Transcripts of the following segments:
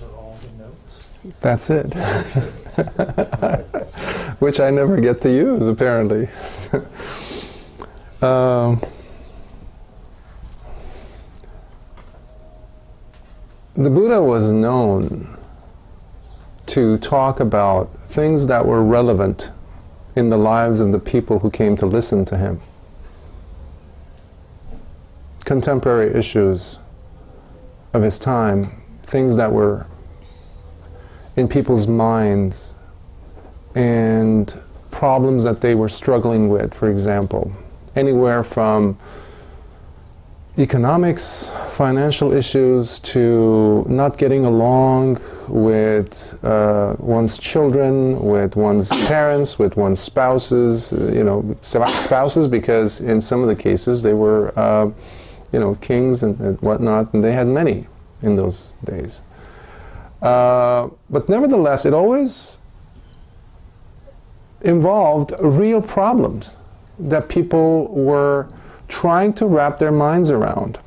are all the notes? That's it. Which I never get to use, apparently. The Buddha was known to talk about things that were relevant in the lives of the people who came to listen to him. Contemporary issues of his time, things that were in people's minds, and problems that they were struggling with, for example. Anywhere from economics, financial issues, to not getting along with one's children, with one's parents, with one's spouses, spouses, because in some of the cases they were, kings and whatnot, and they had many in those days. But nevertheless, it always involved real problems that people were trying to wrap their minds around.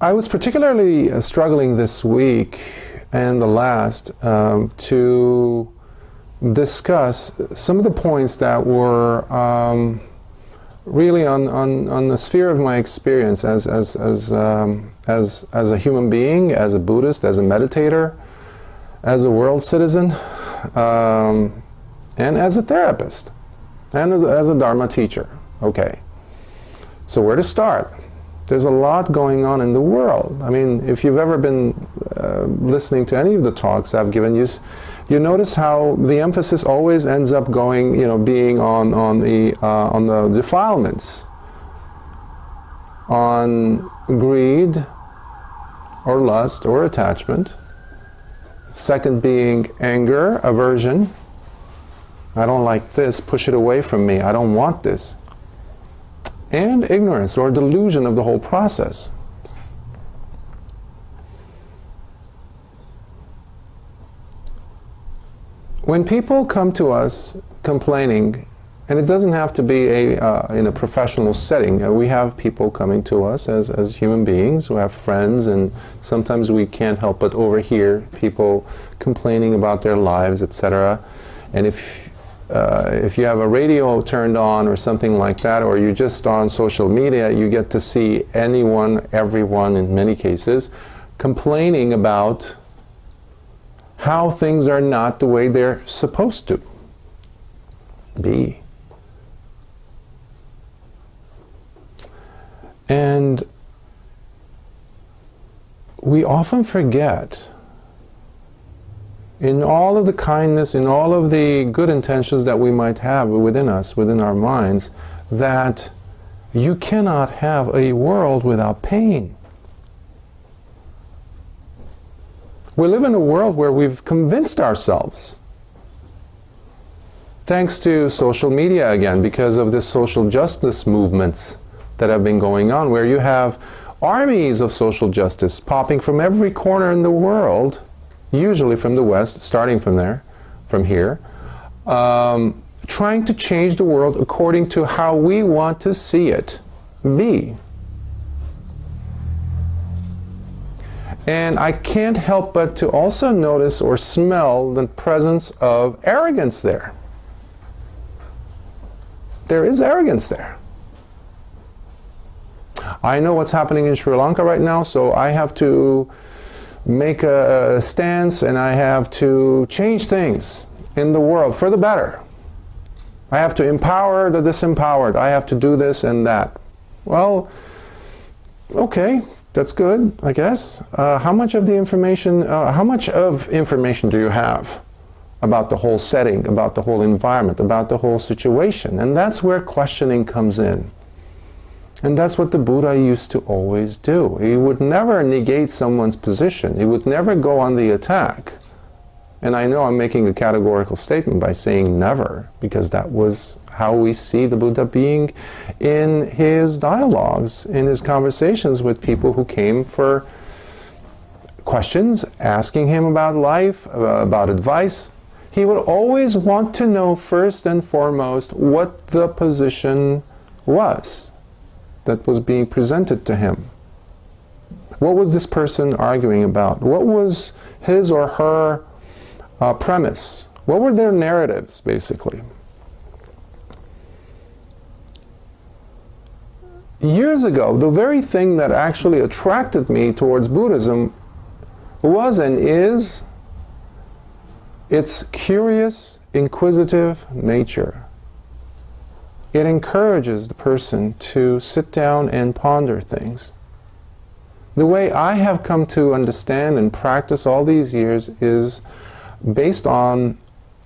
I was particularly struggling this week and the last to discuss some of the points that were really on the sphere of my experience as a human being, as a Buddhist, as a meditator, as a world citizen, and as a therapist, and as a Dharma teacher. Okay, so where to start? There's a lot going on in the world. I mean, if you've ever been listening to any of the talks I've given you, you notice how the emphasis always ends up going, being on the defilements, on greed, or lust, or attachment. Second being anger, aversion. I don't like this, push it away from me, I don't want this. And ignorance or delusion of the whole process. When people come to us complaining, and it doesn't have to be in a professional setting, we have people coming to us as human beings who have friends, and sometimes we can't help but overhear people complaining about their lives, etc. And if you have a radio turned on or something like that, or you're just on social media, you get to see anyone, everyone in many cases, complaining about how things are not the way they're supposed to be. And we often forget, in all of the kindness, in all of the good intentions that we might have within us, within our minds, that you cannot have a world without pain. We live in a world where we've convinced ourselves, thanks to social media again, because of the social justice movements that have been going on, where you have armies of social justice popping from every corner in the world, usually from the West, starting from here, trying to change the world according to how we want to see it be. And I can't help but to also notice or smell the presence of arrogance there. There is arrogance there. I know what's happening in Sri Lanka right now, so I have to make a stance, and I have to change things in the world for the better. I have to empower the disempowered. I have to do this and that. Well, okay, that's good, I guess. How much of information do you have about the whole setting, about the whole environment, about the whole situation? And that's where questioning comes in. And that's what the Buddha used to always do. He would never negate someone's position. He would never go on the attack. And I know I'm making a categorical statement by saying never, because that was how we see the Buddha being in his dialogues, in his conversations with people who came for questions, asking him about life, about advice. He would always want to know first and foremost what the position was that was being presented to him. What was this person arguing about? What was his or her premise? What were their narratives, basically? Years ago, the very thing that actually attracted me towards Buddhism was and is its curious, inquisitive nature. It encourages the person to sit down and ponder things. The way I have come to understand and practice all these years is based on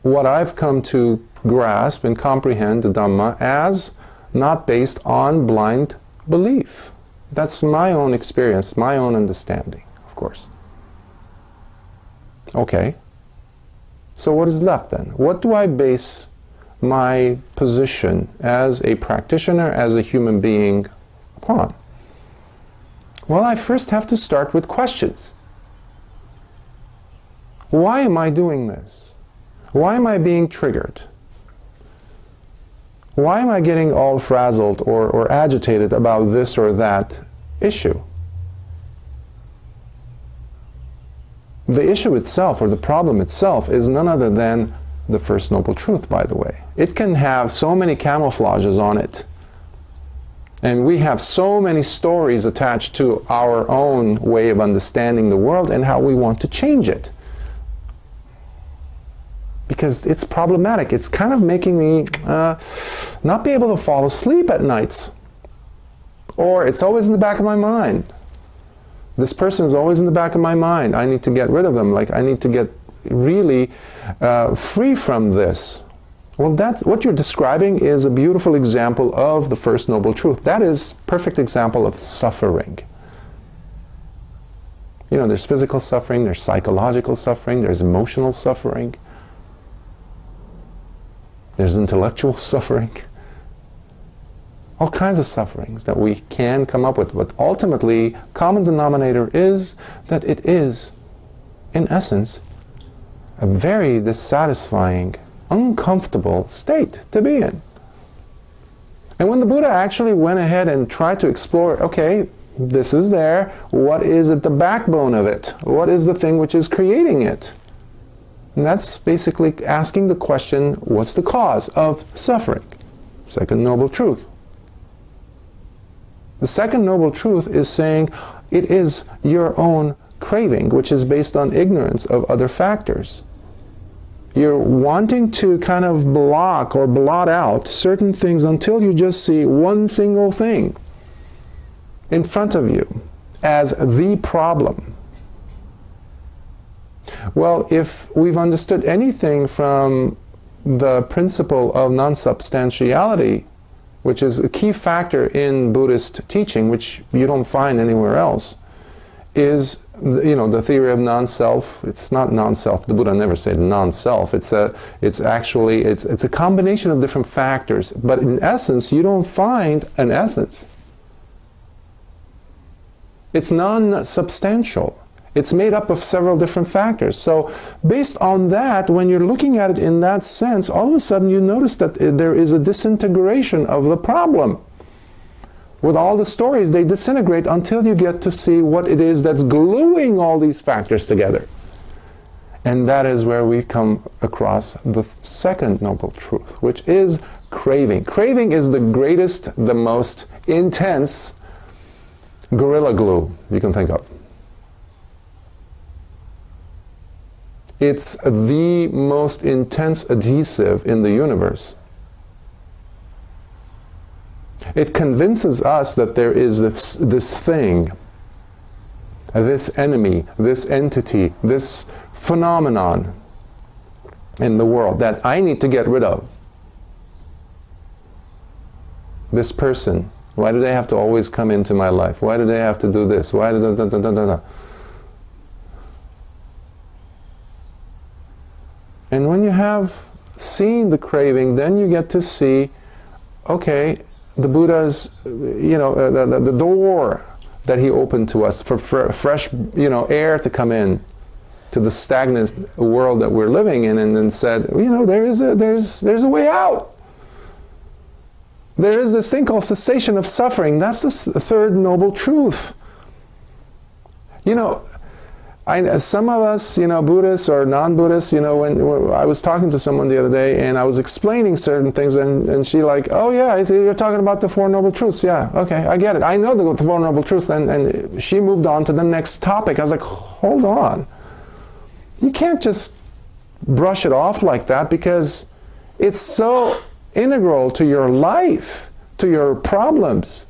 what I've come to grasp and comprehend the Dhamma as not based on blind belief. That's my own experience, my own understanding, of course. Okay. So what is left then? What do I base my position as a practitioner, as a human being upon? Well, I first have to start with questions. Why am I doing this? Why am I being triggered? Why am I getting all frazzled or agitated about this or that issue? The issue itself, or the problem itself, is none other than the First Noble Truth, by the way. It can have so many camouflages on it. And we have so many stories attached to our own way of understanding the world and how we want to change it. Because it's problematic. It's kind of making me not be able to fall asleep at nights. Or it's always in the back of my mind. This person is always in the back of my mind. I need to get rid of them. Like, I need to get really free from this. Well, that's what you're describing is a beautiful example of the First Noble Truth. That is a perfect example of suffering. You know, there's physical suffering, there's psychological suffering, there's emotional suffering. There's intellectual suffering. All kinds of sufferings that we can come up with. But ultimately, common denominator is that it is, in essence, a very dissatisfying, uncomfortable state to be in. And when the Buddha actually went ahead and tried to explore, okay, this is there, what is at the backbone of it? What is the thing which is creating it? And that's basically asking the question, what's the cause of suffering? Second Noble Truth. The Second Noble Truth is saying it is your own craving, which is based on ignorance of other factors. You're wanting to kind of block or blot out certain things until you just see one single thing in front of you as the problem. Well, if we've understood anything from the principle of non-substantiality, which is a key factor in Buddhist teaching, which you don't find anywhere else, is, you know, the theory of non-self. It's not non-self. The Buddha never said non-self. It's a combination of different factors. But in essence, you don't find an essence. It's non-substantial. It's made up of several different factors. So based on that, when you're looking at it in that sense, all of a sudden you notice that there is a disintegration of the problem. With all the stories, they disintegrate until you get to see what it is that's gluing all these factors together. And that is where we come across the Second Noble Truth, which is craving. Craving is the greatest, the most intense gorilla glue you can think of. It's the most intense adhesive in the universe. It convinces us that there is this thing, this enemy, this entity, this phenomenon in the world that I need to get rid of. This person, why do they have to always come into my life? Why do they have to do this? Why do And when you have seen the craving, then you get to see, okay, the Buddha's, you know, the door that he opened to us for fresh, you know, air to come in to the stagnant world that we're living in, and then said, you know, there's a way out. There is this thing called cessation of suffering. That's the Third Noble Truth. You know, some of us, you know, Buddhists or non-Buddhists, you know, when I was talking to someone the other day and I was explaining certain things and she like, oh yeah, you're talking about the Four Noble Truths. Yeah, okay, I get it. I know the Four Noble Truths. And she moved on to the next topic. I was like, hold on. You can't just brush it off like that because it's so integral to your life, to your problems.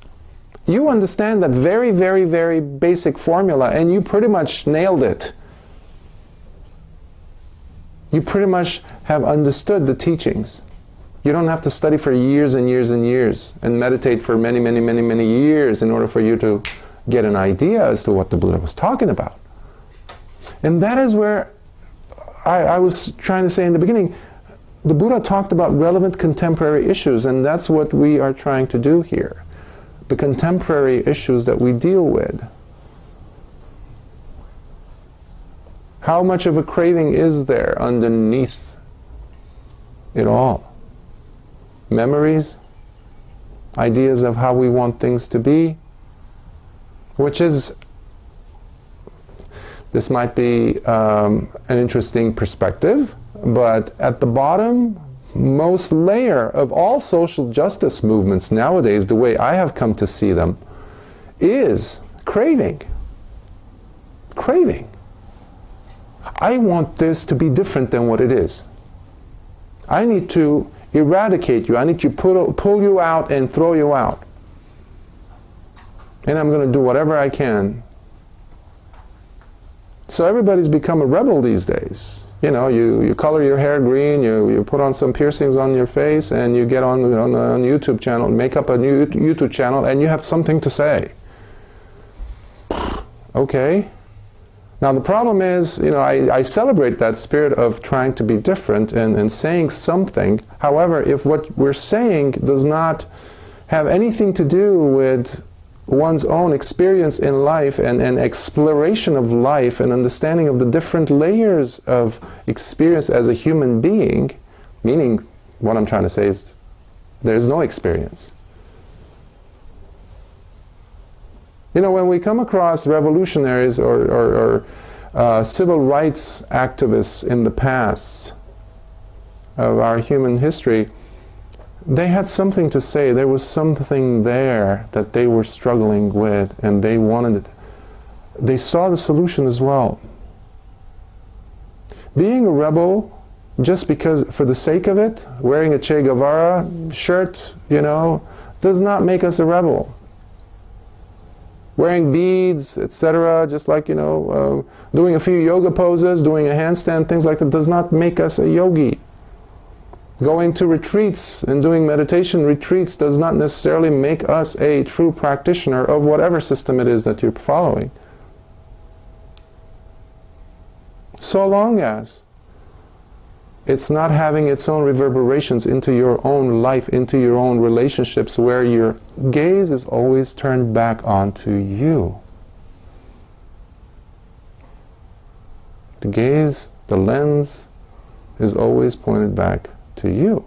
You understand that very, very, very basic formula and you pretty much nailed it. You pretty much have understood the teachings. You don't have to study for years and years and years and meditate for many, many, many, many years in order for you to get an idea as to what the Buddha was talking about. And that is where I was trying to say in the beginning, the Buddha talked about relevant contemporary issues, and that's what we are trying to do here. The contemporary issues that we deal with. How much of a craving is there underneath it all? Memories, ideas of how we want things to be, which is, this might be an interesting perspective, but at the bottom, most layer of all social justice movements nowadays, the way I have come to see them, is craving. Craving. I want this to be different than what it is. I need to eradicate you. I need to pull you out and throw you out. And I'm going to do whatever I can. So everybody's become a rebel these days. You know, you color your hair green, you put on some piercings on your face, and you get on a YouTube channel, make up a new YouTube channel, and you have something to say. Okay. Now the problem is, you know, I celebrate that spirit of trying to be different and saying something. However, if what we're saying does not have anything to do with one's own experience in life and exploration of life and understanding of the different layers of experience as a human being, meaning what I'm trying to say is there's no experience. You know, when we come across revolutionaries or civil rights activists in the past of our human history, they had something to say. There was something there that they were struggling with and they wanted it. They saw the solution as well. Being a rebel, just because for the sake of it, wearing a Che Guevara shirt, you know, does not make us a rebel. Wearing beads, etc., just like, you know, doing a few yoga poses, doing a handstand, things like that, does not make us a yogi. Going to retreats and doing meditation retreats does not necessarily make us a true practitioner of whatever system it is that you're following. So long as it's not having its own reverberations into your own life, into your own relationships, where your gaze is always turned back onto you. The gaze, the lens, is always pointed back to you.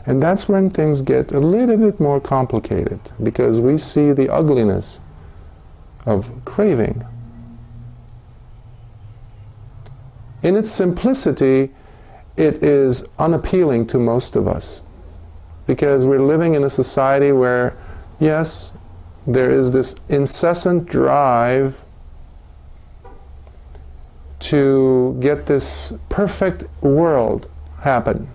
And that's when things get a little bit more complicated, because we see the ugliness of craving. In its simplicity, it is unappealing to most of us, because we're living in a society where, yes, there is this incessant drive to get this perfect world happen.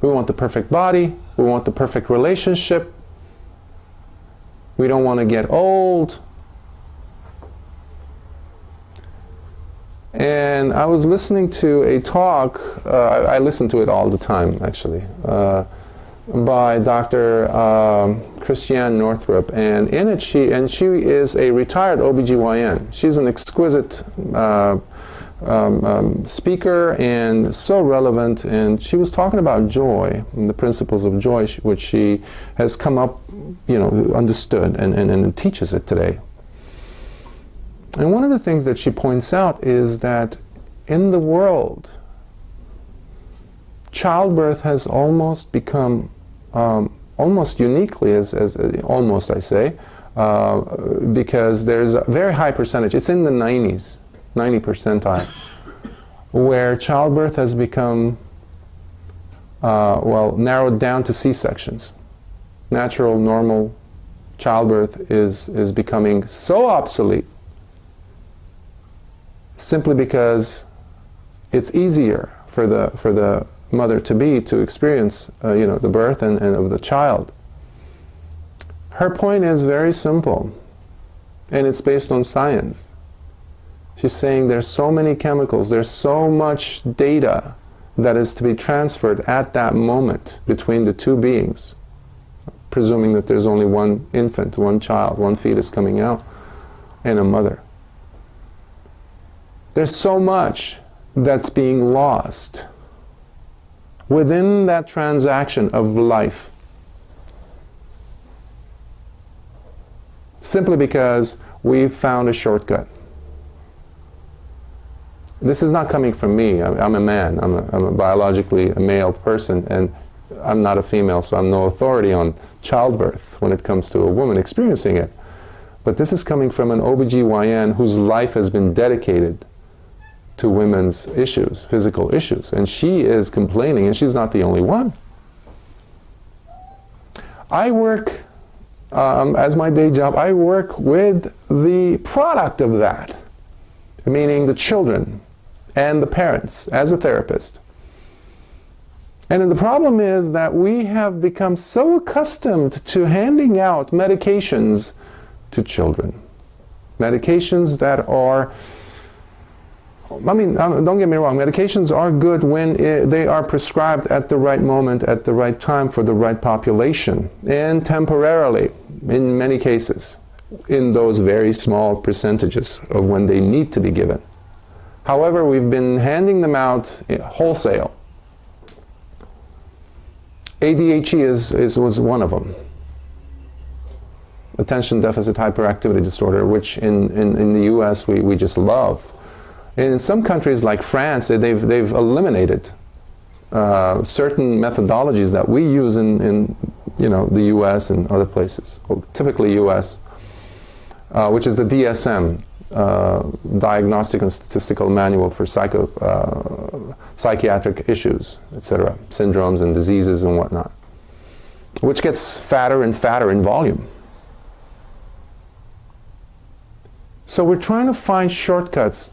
We want the perfect body, we want the perfect relationship, we don't want to get old. And I was listening to a talk, I listen to it all the time actually, by Dr. Christiane Northrup, and in it she is a retired OBGYN. She's an exquisite speaker and so relevant, and she was talking about joy and the principles of joy, which she has come up, you know, understood and teaches it today. And one of the things that she points out is that in the world, childbirth has almost become, almost uniquely, almost I say, because there's a very high percentage, it's in the 90s, 90 percentile, where childbirth has become, narrowed down to C-sections. Natural, normal childbirth is becoming so obsolete simply because it's easier for the mother-to-be to experience the birth and of the child. Her point is very simple, and it's based on science. She's saying there's so many chemicals, there's so much data that is to be transferred at that moment between the two beings, presuming that there's only one infant, one child, one fetus coming out, and a mother. There's so much that's being lost within that transaction of life, simply because we've found a shortcut. This is not coming from me. I'm a man. I'm a biologically a male person, and I'm not a female, so I'm no authority on childbirth when it comes to a woman experiencing it. But this is coming from an OBGYN whose life has been dedicated to women's issues, physical issues, and she is complaining, and she's not the only one. I work, as my day job, I work with the product of that, meaning the children and the parents, as a therapist. And the problem is that we have become so accustomed to handing out medications to children. Medications that are, don't get me wrong, medications are good when they are prescribed at the right moment, at the right time, for the right population, and temporarily, in many cases, in those very small percentages of when they need to be given. However, we've been handing them out wholesale. ADHD was one of them. Attention Deficit Hyperactivity Disorder, which in the US we just love. And in some countries like France, they've eliminated certain methodologies that we use in the US and other places, typically US, which is the DSM, Diagnostic and Statistical Manual for psychiatric issues, etc., syndromes and diseases and whatnot, which gets fatter and fatter in volume. So we're trying to find shortcuts,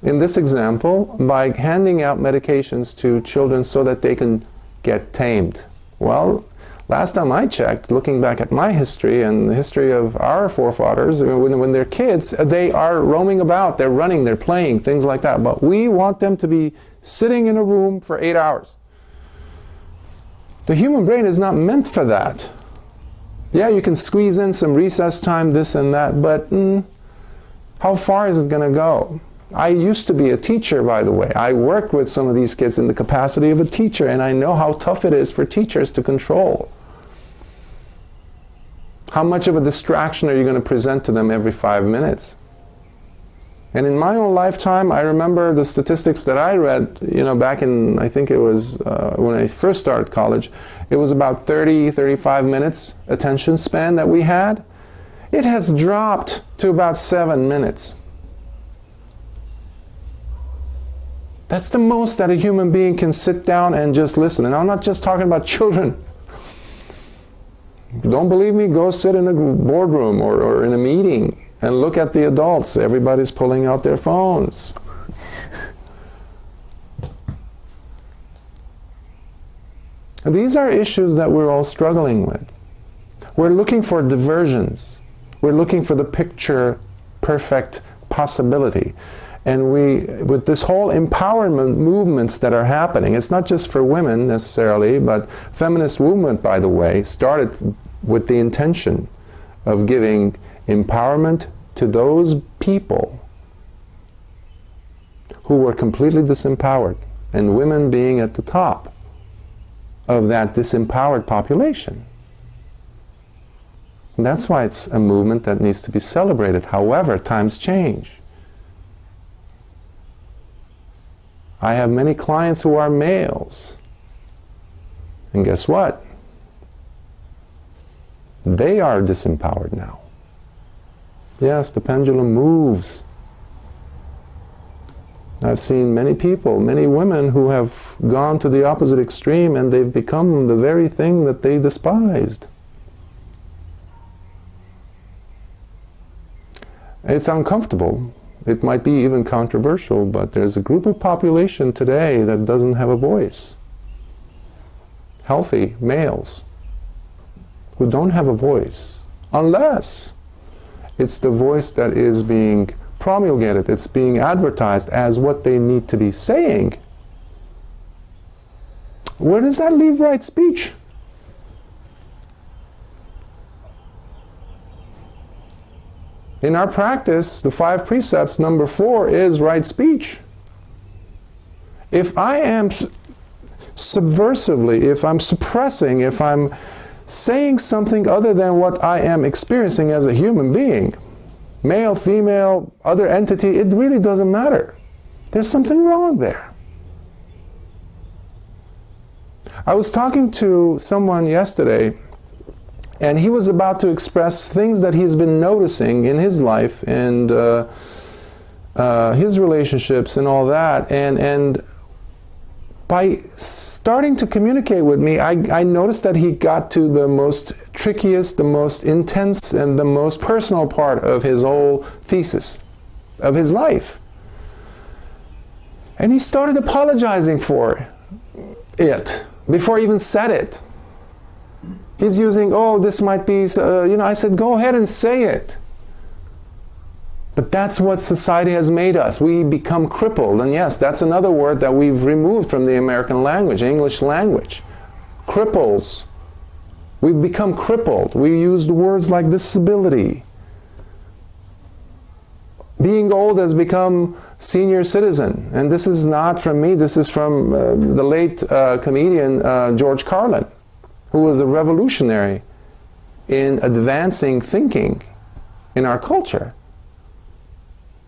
in this example, by handing out medications to children so that they can get tamed. Well, last time I checked, looking back at my history and the history of our forefathers, when they're kids, they are roaming about, they're running, they're playing, things like that. But we want them to be sitting in a room for 8 hours. The human brain is not meant for that. Yeah, you can squeeze in some recess time, this and that, but how far is it going to go? I used to be a teacher, by the way. I worked with some of these kids in the capacity of a teacher, and I know how tough it is for teachers to control. How much of a distraction are you going to present to them every 5 minutes? And in my own lifetime, I remember the statistics that I read, back in, I think it was when I first started college, it was about 30, 35 minutes attention span that we had. It has dropped to about 7 minutes. That's the most that a human being can sit down and just listen. And I'm not just talking about children. If you don't believe me, go sit in a boardroom or in a meeting and look at the adults. Everybody's pulling out their phones. And these are issues that we're all struggling with. We're looking for diversions. We're looking for the picture perfect possibility. And with this whole empowerment movements that are happening, it's not just for women necessarily, but feminist movement, by the way, started with the intention of giving empowerment to those people who were completely disempowered, and women being at the top of that disempowered population. And that's why it's a movement that needs to be celebrated. However, times change. I have many clients who are males. And guess what? They are disempowered now. Yes, the pendulum moves. I've seen many people, many women who have gone to the opposite extreme and they've become the very thing that they despised. It's uncomfortable. It might be even controversial, but there's a group of population today that doesn't have a voice. Healthy males who don't have a voice, unless it's the voice that is being promulgated, it's being advertised as what they need to be saying. Where does that leave right speech? In our practice, the 5 precepts, number 4 is right speech. If I am subversively, if I'm suppressing, if I'm saying something other than what I am experiencing as a human being, male, female, other entity, it really doesn't matter. There's something wrong there. I was talking to someone yesterday, and he was about to express things that he's been noticing in his life and his relationships and all that. And by starting to communicate with me, I noticed that he got to the most trickiest, the most intense, and the most personal part of his whole thesis of his life. And he started apologizing for it before he even said it. He's using, oh, this might be, I said, go ahead and say it. But that's what society has made us. We become crippled. And yes, that's another word that we've removed from the American language, English language. Cripples. We've become crippled. We used words like disability. Being old has become senior citizen. And this is not from me. This is from the late comedian George Carlin, who was a revolutionary in advancing thinking in our culture.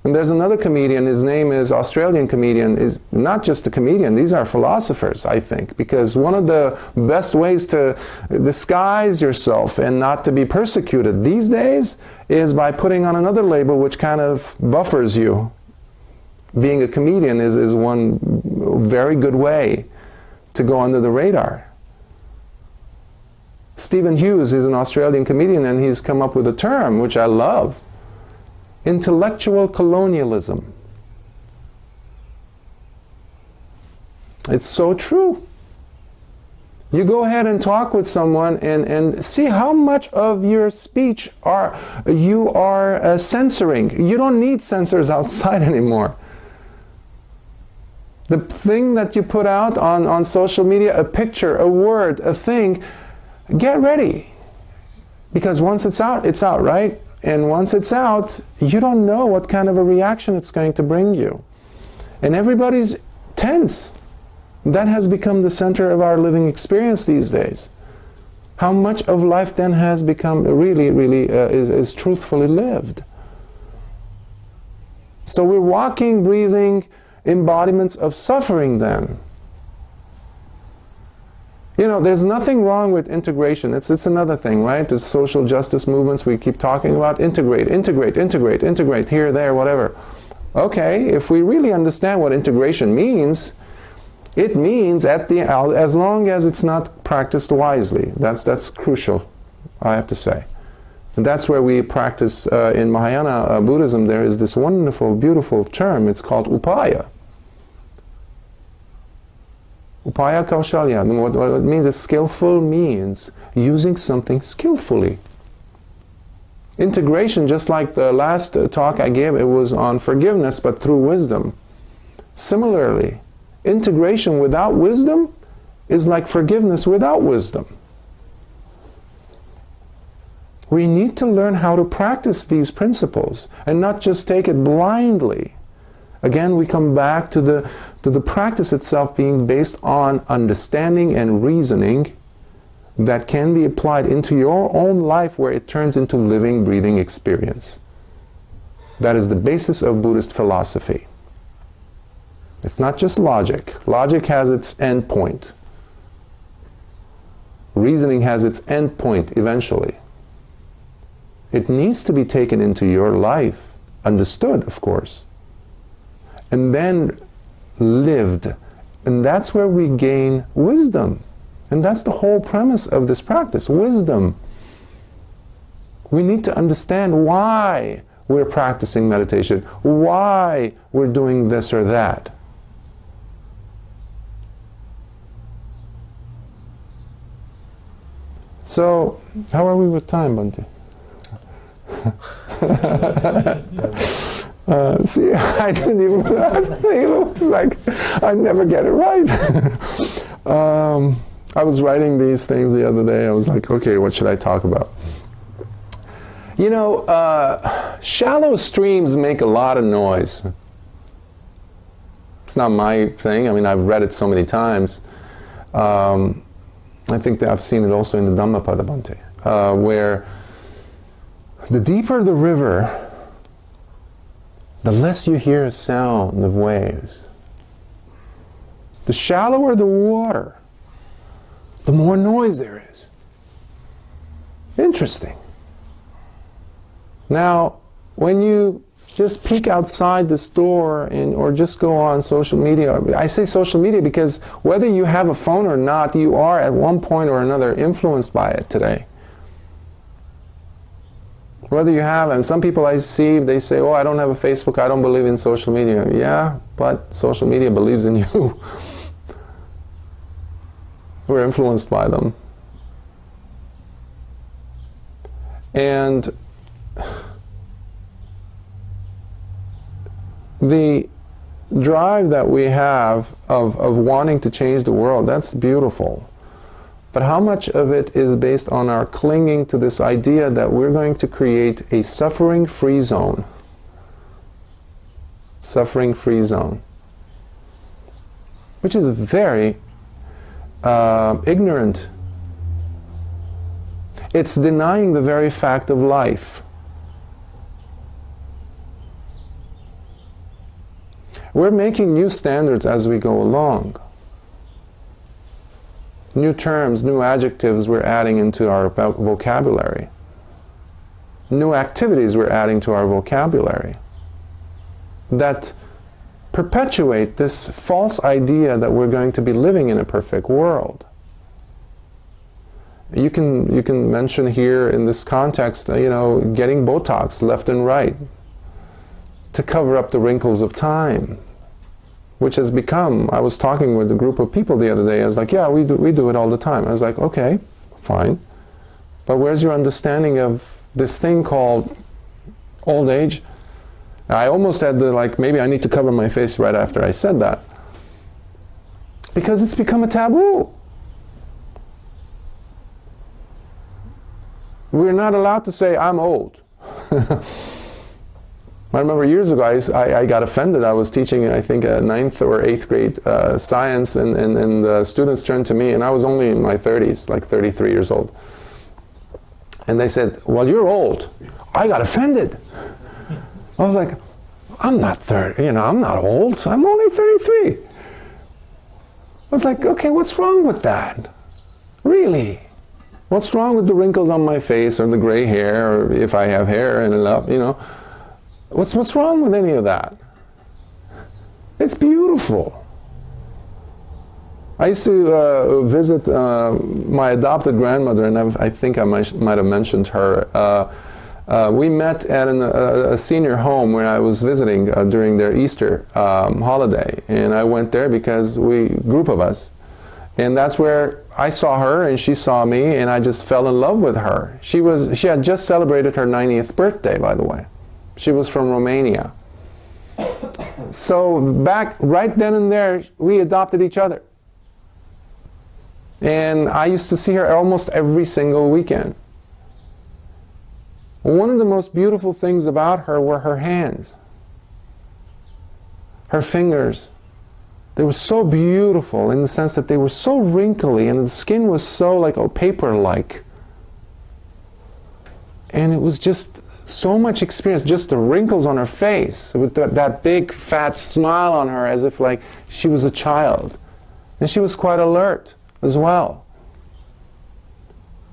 And there's another comedian, his name is Australian comedian, is not just a comedian, these are philosophers, I think, because one of the best ways to disguise yourself and not to be persecuted these days is by putting on another label which kind of buffers you. Being a comedian is one very good way to go under the radar. Stephen Hughes is an Australian comedian, and he's come up with a term which I love: intellectual colonialism. It's so true. You go ahead and talk with someone and see how much of your speech you are censoring. You don't need censors outside anymore. The thing that you put out on social media, a picture, a word, a thing, get ready. Because once it's out, right? And once it's out, you don't know what kind of a reaction it's going to bring you. And everybody's tense. That has become the center of our living experience these days. How much of life then has become really is truthfully lived. So we're walking, breathing embodiments of suffering then. You know, there's nothing wrong with integration. It's another thing, right? The social justice movements we keep talking about. Integrate, here, there, whatever. Okay, if we really understand what integration means, it means as long as it's not practiced wisely. That's crucial, I have to say. And that's where we practice in Mahayana Buddhism. There is this wonderful, beautiful term. It's called upaya. Upaya kaushalya. What it means is skillful means using something skillfully. Integration, just like the last talk I gave, it was on forgiveness, but through wisdom. Similarly, integration without wisdom is like forgiveness without wisdom. We need to learn how to practice these principles and not just take it blindly. Again, we come back to the practice itself being based on understanding and reasoning that can be applied into your own life, where it turns into living, breathing experience. That is the basis of Buddhist philosophy. It's not just logic. Logic has its end point. Reasoning has its end point eventually. It needs to be taken into your life, understood, of course, and then lived. And that's where we gain wisdom. And that's the whole premise of this practice, wisdom. We need to understand why we're practicing meditation, why we're doing this or that. So, how are we with time, Bhante? See, I didn't even, it was like, I never get it right. I was writing these things the other day. I was like, okay, what should I talk about? You know, shallow streams make a lot of noise. It's not my thing. I mean, I've read it so many times. I think that I've seen it also in the Dhamma Talk, where the deeper the river, the less you hear a sound of waves. The shallower the water, the more noise there is. Interesting. Now, when you just peek outside the store or just go on social media, I say social media because whether you have a phone or not, you are at one point or another influenced by it today. Whether you have, and some people I see, they say, oh, I don't have a Facebook, I don't believe in social media. Yeah, but social media believes in you. We're influenced by them. And the drive that we have of wanting to change the world, that's beautiful. But how much of it is based on our clinging to this idea that we're going to create a suffering-free zone? Suffering-free zone. Which is very ignorant. It's denying the very fact of life. We're making new standards as we go along. New terms, new adjectives we're adding into our vocabulary. New activities we're adding to our vocabulary that perpetuate this false idea that we're going to be living in a perfect world. You can mention here in this context, getting Botox left and right to cover up the wrinkles of time, which has become, I was talking with a group of people the other day, I was like, yeah, we do it all the time. I was like, okay, fine. But where's your understanding of this thing called old age? I almost had to, maybe I need to cover my face right after I said that. Because it's become a taboo. We're not allowed to say, I'm old. I remember years ago, I got offended. I was teaching, I think, a 9th or 8th grade science, and the students turned to me, and I was only in my 30s, like 33 years old. And they said, well, you're old. I got offended. I was like, I'm not 30, I'm not old. I'm only 33. I was like, okay, what's wrong with that? Really? What's wrong with the wrinkles on my face, or the gray hair, or if I have hair and enough, What's wrong with any of that? It's beautiful. I used to visit my adopted grandmother, and I think I might have mentioned her. We met at a senior home where I was visiting during their Easter holiday, and I went there because group of us, and that's where I saw her and she saw me, and I just fell in love with her. She had just celebrated her 90th birthday, by the way. She was from Romania. So right then and there, we adopted each other. And I used to see her almost every single weekend. One of the most beautiful things about her were her hands. Her fingers. They were so beautiful in the sense that they were so wrinkly and the skin was so paper-like. And it was just so much experience, just the wrinkles on her face, with that big fat smile on her as if she was a child. And she was quite alert as well.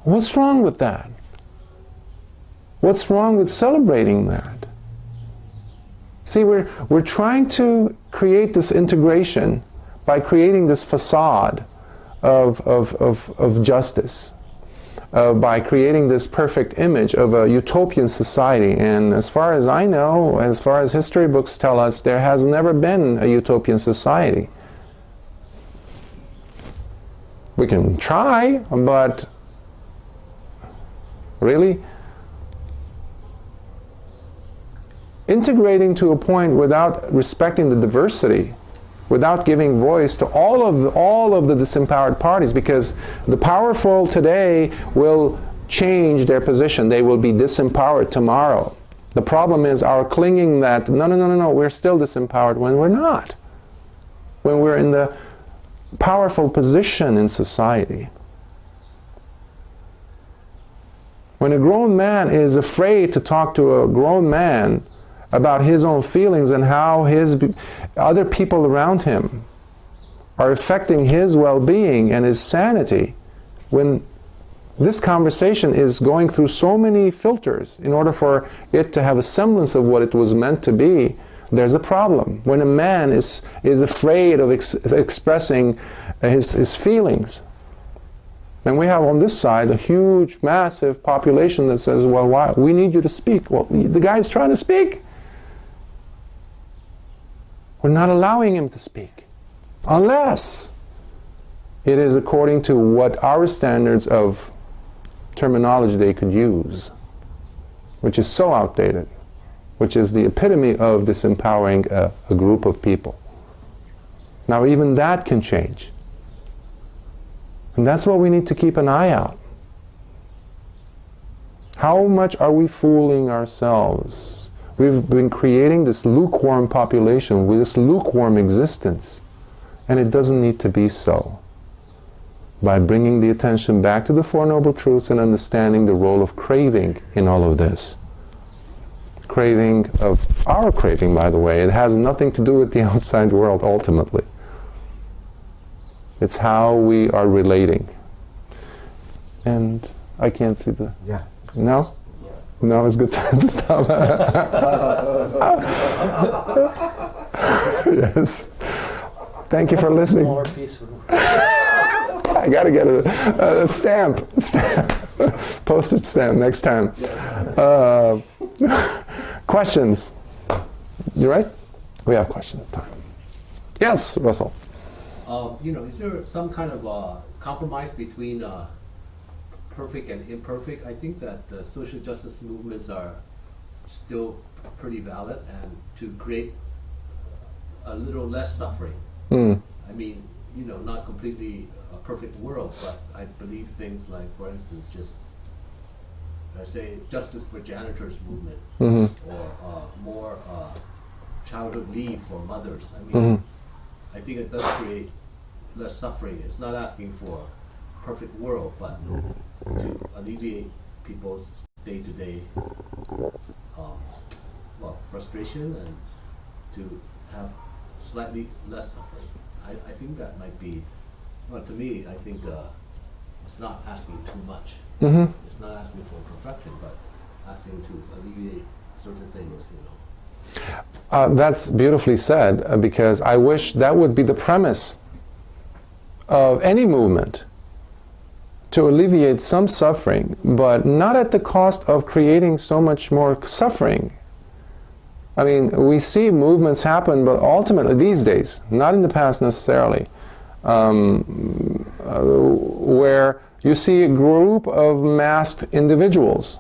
What's wrong with that? What's wrong with celebrating that? See, we're trying to create this integration by creating this facade of justice, by creating this perfect image of a utopian society. And as far as I know, as far as history books tell us, there has never been a utopian society. We can try, but really? Integrating to a point without respecting the diversity, without giving voice to all of the disempowered parties, because the powerful today will change their position. They will be disempowered tomorrow. The problem is our clinging that, no, we're still disempowered, when we're not. When we're in the powerful position in society. When a grown man is afraid to talk to a grown man about his own feelings and how other people around him are affecting his well-being and his sanity, when this conversation is going through so many filters in order for it to have a semblance of what it was meant to be, there's a problem. When a man is afraid of expressing his feelings. And we have on this side a huge, massive population that says, well, why? We need you to speak. Well, the guy's trying to speak. We're not allowing him to speak. Unless it is according to what our standards of terminology they could use, which is so outdated, which is the epitome of disempowering a group of people. Now even that can change. And that's what we need to keep an eye out. How much are we fooling ourselves? We've been creating this lukewarm population with this lukewarm existence. And it doesn't need to be so. By bringing the attention back to the Four Noble Truths and understanding the role of craving in all of this. Craving of our craving, by the way, it has nothing to do with the outside world ultimately. It's how we are relating. And I can't see the... Yeah. No? Yeah. No, it's good time to stop. Yes. Thank you for listening. More peaceful. I gotta get a stamp. Postage stamp next time. Questions? You right? We have questions time. Yes, Russell. Is there some kind of compromise between perfect and imperfect? I think that social justice movements are still pretty valid, and to create a little less suffering. Mm. I mean, not completely a perfect world, but I believe things like, for instance, say justice for janitors movement, Mm-hmm. or more childhood leave for mothers. I mean, Mm-hmm. I think it does create less suffering. It's not asking for a perfect world, but to alleviate people's day-to-day frustration, and to have slightly less suffering. I think that might be, to me, I think it's not asking too much. Mm-hmm. It's not asking for perfection, but asking to alleviate certain things, That's beautifully said, because I wish that would be the premise of any movement, to alleviate some suffering, but not at the cost of creating so much more suffering. I mean, we see movements happen, but ultimately these days, not in the past necessarily, where you see a group of masked individuals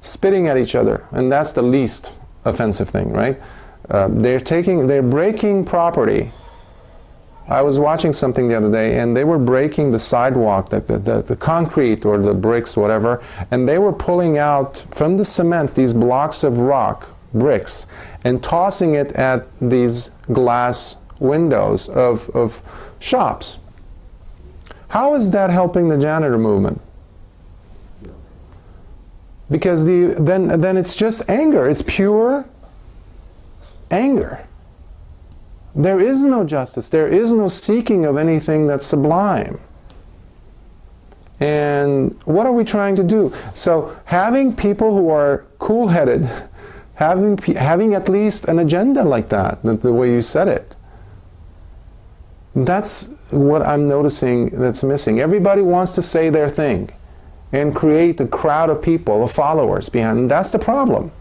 spitting at each other, and that's the least offensive thing, right? They're breaking property. I was watching something the other day, and they were breaking the sidewalk, the concrete or the bricks, whatever, and they were pulling out from the cement these blocks of rock, bricks, and tossing it at these glass windows of shops. How is that helping the janitor movement? Because then it's just anger. It's pure anger. There is no justice. There is no seeking of anything that's sublime. And what are we trying to do? So having people who are cool-headed, having at least an agenda like that, the way you said it, that's what I'm noticing that's missing. Everybody wants to say their thing and create a crowd of people, of followers behind. And that's the problem.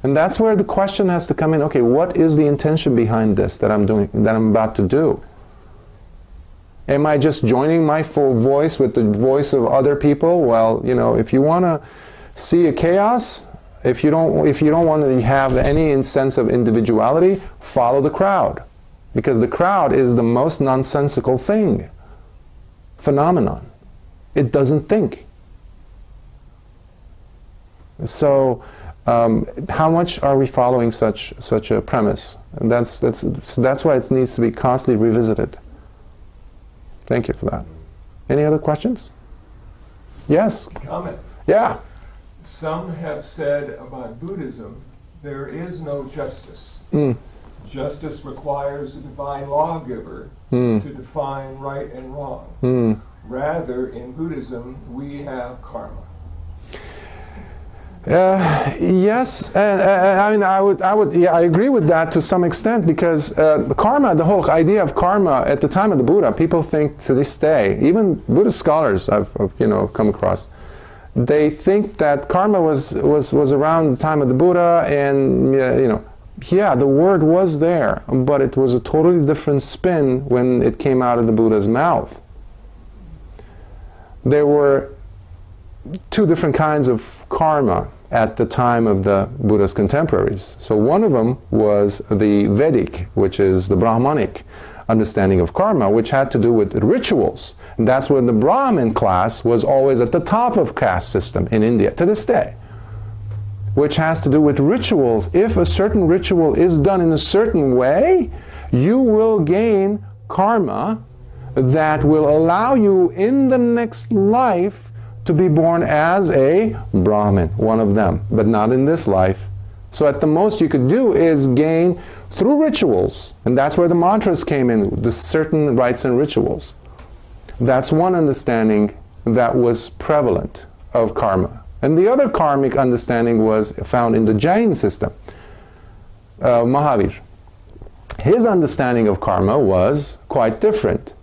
And that's where the question has to come in. Okay, what is the intention behind this that I'm doing, that I'm about to do? Am I just joining my full voice with the voice of other people? Well, you know, if you want to see a chaos, if you don't want to have any sense of individuality, follow the crowd. Because the crowd is the most nonsensical phenomenon. It doesn't think. So, how much are we following such a premise? And that's why it needs to be constantly revisited. Thank you for that. Any other questions? Yes? Comment. Yeah. Some have said about Buddhism, there is no justice. Justice requires a divine lawgiver to define right and wrong. Rather, in Buddhism, we have karma. Yes, I mean, I agree with that to some extent, because karma, the whole idea of karma at the time of the Buddha, people think to this day, even Buddhist scholars I've come across, they think that karma was around the time of the Buddha, and yeah, the word was there, but it was a totally different spin when it came out of the Buddha's mouth. There were two different kinds of karma at the time of the Buddha's contemporaries. So one of them was the Vedic, which is the Brahmanic understanding of karma, which had to do with rituals. And that's when the Brahmin class was always at the top of caste system in India, to this day, which has to do with rituals. If a certain ritual is done in a certain way, you will gain karma that will allow you in the next life to be born as a Brahmin, one of them, but not in this life. So at the most you could do is gain through rituals, and that's where the mantras came in, the certain rites and rituals. That's one understanding that was prevalent of karma. And the other karmic understanding was found in the Jain system. Mahavir. His understanding of karma was quite different.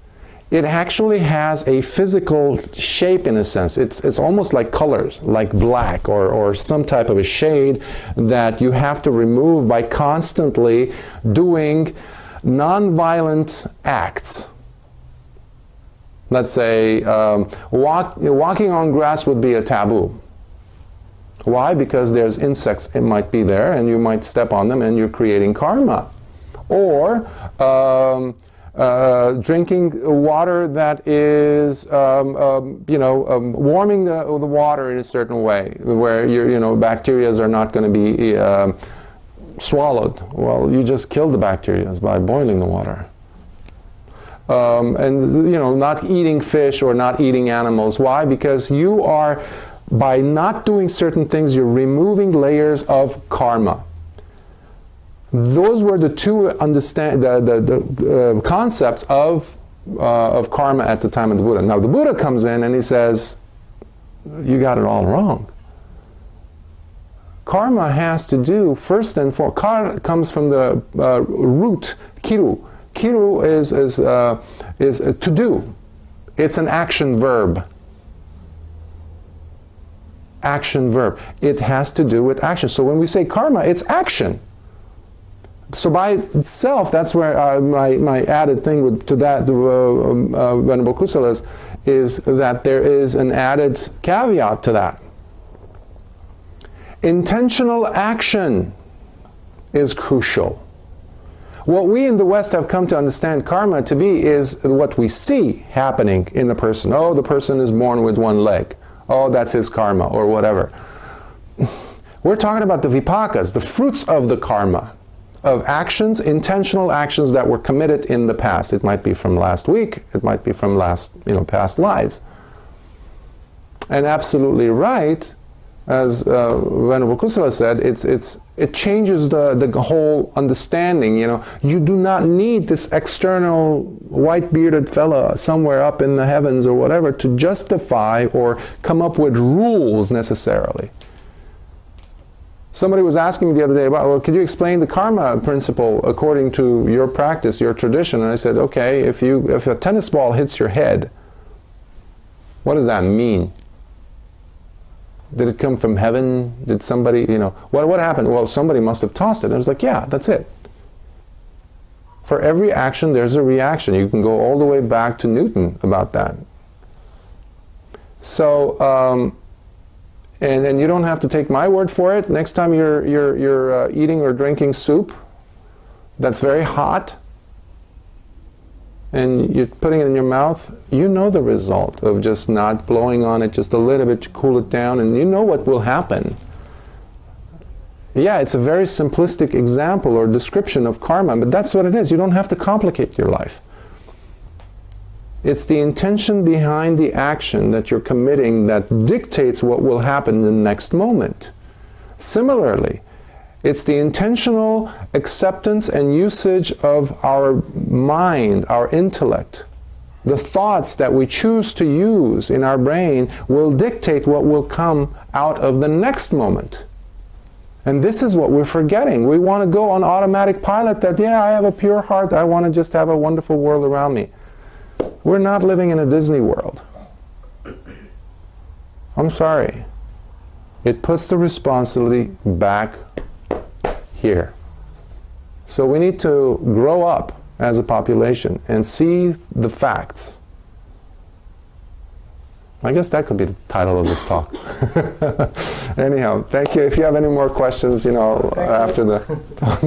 It actually has a physical shape in a sense. It's almost like colors, like black or some type of a shade that you have to remove by constantly doing non-violent acts. Let's say walking on grass would be a taboo. Why? Because there's insects, it might be there, and you might step on them and you're creating karma. Or drinking water that is, warming the water in a certain way, where bacteria are not going to be swallowed. Well, you just kill the bacteria by boiling the water. And not eating fish or not eating animals. Why? Because you are, by not doing certain things, you're removing layers of karma. Those were the two concepts of karma at the time of the Buddha. Now the Buddha comes in and he says, you got it all wrong. Karma has to do, first and foremost, kar comes from the root, kiru. Kiru is to do. It's an action verb. Action verb. It has to do with action. So when we say karma, it's action. So by itself, that's where my added thing to that, Venerable Kusala, is that there is an added caveat to that. Intentional action is crucial. What we in the West have come to understand karma to be is what we see happening in the person. Oh, the person is born with one leg. Oh, that's his karma, or whatever. We're talking about the vipakas, the fruits of the karma, of actions, intentional actions that were committed in the past. It might be from last week, it might be from past lives. And absolutely right, as Venerable Kusala said, it changes the whole understanding, you know. You do not need this external white-bearded fella somewhere up in the heavens or whatever to justify or come up with rules necessarily. Somebody was asking me the other day about, well, could you explain the karma principle according to your practice, your tradition? And I said, okay, if a tennis ball hits your head, what does that mean? Did it come from heaven? Did somebody, you know, what happened? Well, somebody must have tossed it. And I was like, yeah, that's it. For every action, there's a reaction. You can go all the way back to Newton about that. So, and you don't have to take my word for it. Next time you're eating or drinking soup that's very hot, and you're putting it in your mouth, you know the result of just not blowing on it just a little bit to cool it down, and you know what will happen. Yeah, it's a very simplistic example or description of karma, but that's what it is. You don't have to complicate your life. It's the intention behind the action that you're committing that dictates what will happen in the next moment. Similarly, it's the intentional acceptance and usage of our mind, our intellect. The thoughts that we choose to use in our brain will dictate what will come out of the next moment. And this is what we're forgetting. We want to go on automatic pilot that, yeah, I have a pure heart, I want to just have a wonderful world around me. We're not living in a Disney world. I'm sorry. It puts the responsibility back here. So we need to grow up as a population and see the facts. I guess that could be the title of this talk. Anyhow, thank you. If you have any more questions, you know, after the talk.